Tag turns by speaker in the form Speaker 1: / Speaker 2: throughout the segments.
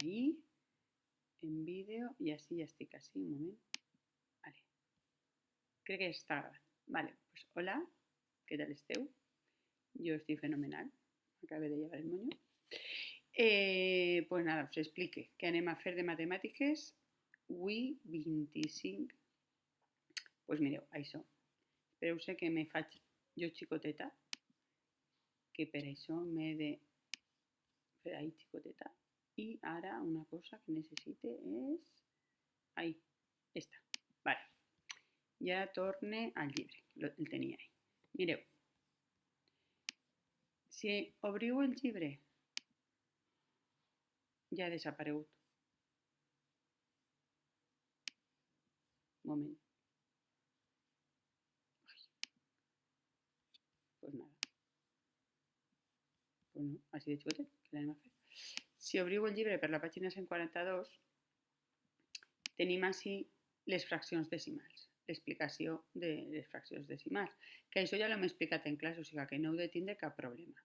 Speaker 1: ahí, en vídeo, i així ja estic així, un moment. Vale. Crec que ja està gravant. Vale, pues hola, què tal esteu? Jo estic fenomenal, acabé de llevar el moño. Pues nada, us explique què anem a fer de matemàtiques avui 25. Pues mireu, això. Espereu-se que me faig jo xicoteta, que per això m'he de fer ahí xicoteta. I ara una cosa que necessite és... Ahí, esta. Vale. Ja torne al llibre, el tenia ahí. Mireu, si obriu el llibre, ja ha desaparegut. Un moment. Pues nada. Pues no, així de xicotet, que l'anem a fer. Si obriu el llibre per la pàgina 142, tenim així les fraccions decimals, l'explicació de les fraccions decimals, que això ja l'hem explicat en classe, o sigui que no heu de tindre cap problema.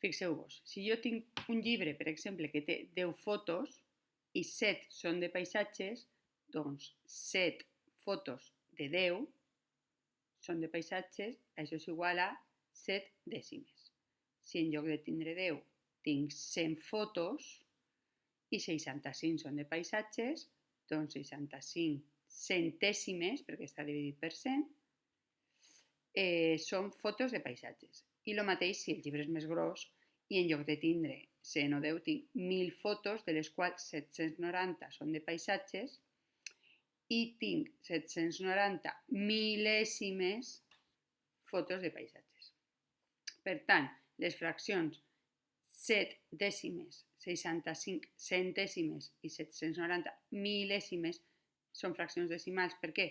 Speaker 1: Fixeu-vos, si jo tinc un llibre, per exemple, que té 10 fotos i 7 són de paisatges, doncs 7 fotos de 10 són de paisatges, això és igual a 7 dècimes. Si en lloc de tindre 10 tinc 100 fotos i 65 són de paisatges, doncs 65 centèsimes, perquè està dividit per 100, són fotos de paisatges. I el mateix si el llibre és més gros i en lloc de tindre 100 o 10 tinc 1.000 fotos, de les quals 790 són de paisatges, i tinc 790 mil·lèsimes fotos de paisatges. Per tant, les fraccions 7 dècimes, 65 centèsimes i 790 mil·lèsimes són fraccions decimals. Per què?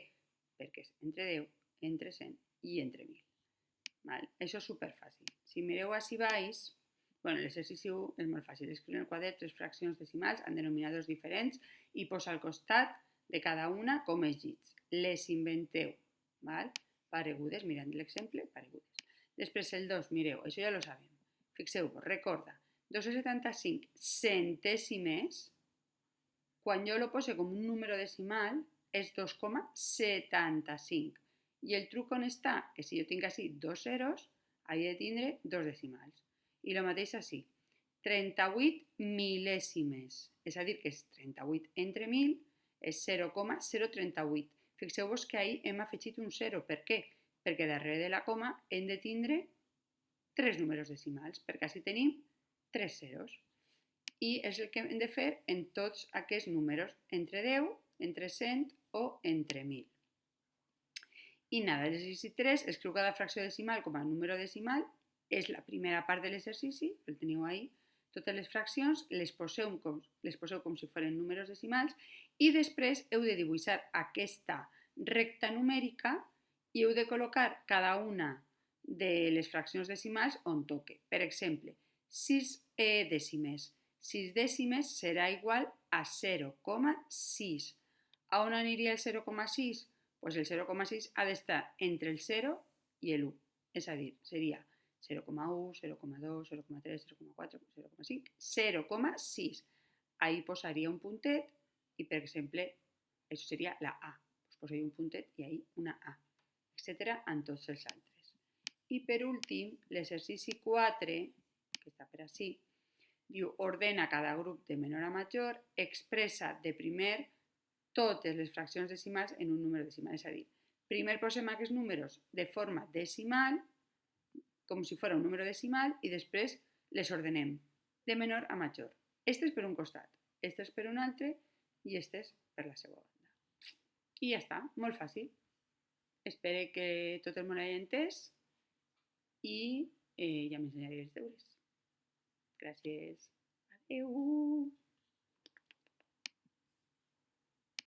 Speaker 1: Perquè és entre 10, entre 100 i entre 1.000. Això és superfàcil. Si mireu així baix, l'exercici 1 és molt fàcil. Escriure en el quadern 3 fraccions decimals amb denominadors diferents i posar al costat de cada una com els llits. Les inventeu. Paregudes, mirant l'exemple, paregudes. Després el 2, mireu, això ja ho sabem. Fixeu-vos, recorda, 2,75 centèsimes, quan jo lo poso com un número decimal, és 2,75. I el truc on està? Que si jo tinc així dos zeros, he de tindre dos decimals. I el mateix així, 38 mil·lèsimes, és a dir, que és 38 entre 1.000, és 0,038. Fixeu-vos que ahir hem afegit un 0. Per què? Perquè darrere de la coma hem de tindre 3 números decimals, perquè així tenim 3 zeros. I és el que hem de fer en tots aquests números, entre 10, entre 100 o entre 1.000. I nada, l'exercici 3, escriu cada fracció decimal com a número decimal, és la primera part de l'exercici, el teniu ahí, totes les fraccions les poseu com si foren números decimals i després heu de dibuixar aquesta recta numèrica i heu de col·locar cada una de les fraccions decimals on toque. Per exemple, 6 dècimes. 6 dècimes serà igual a 0,6. A on aniria el 0,6? Doncs el 0,6 ha d'estar entre el 0 i l'1. És a dir, seria 0,1, 0,2, 0,3, 0,4, 0,5, 0,6. Ahí posaria un puntet i, per exemple, això seria la A. Posaria un puntet i ahí una A, etc. en tots els altres. I per últim, l'exercici 4, que està per ací, diu ordena cada grup de menor a major, expressa de primer totes les fraccions decimals en un número decimal. És a dir, primer posem aquests números de forma decimal, com si fos un número decimal, i després les ordenem de menor a major. Estes per un costat, estes per un altre i estes per la seva banda. I ja està, molt fàcil. Espero que tot el món hagi entès i ja m'ensenyaré els deures. Gràcies. Adeu.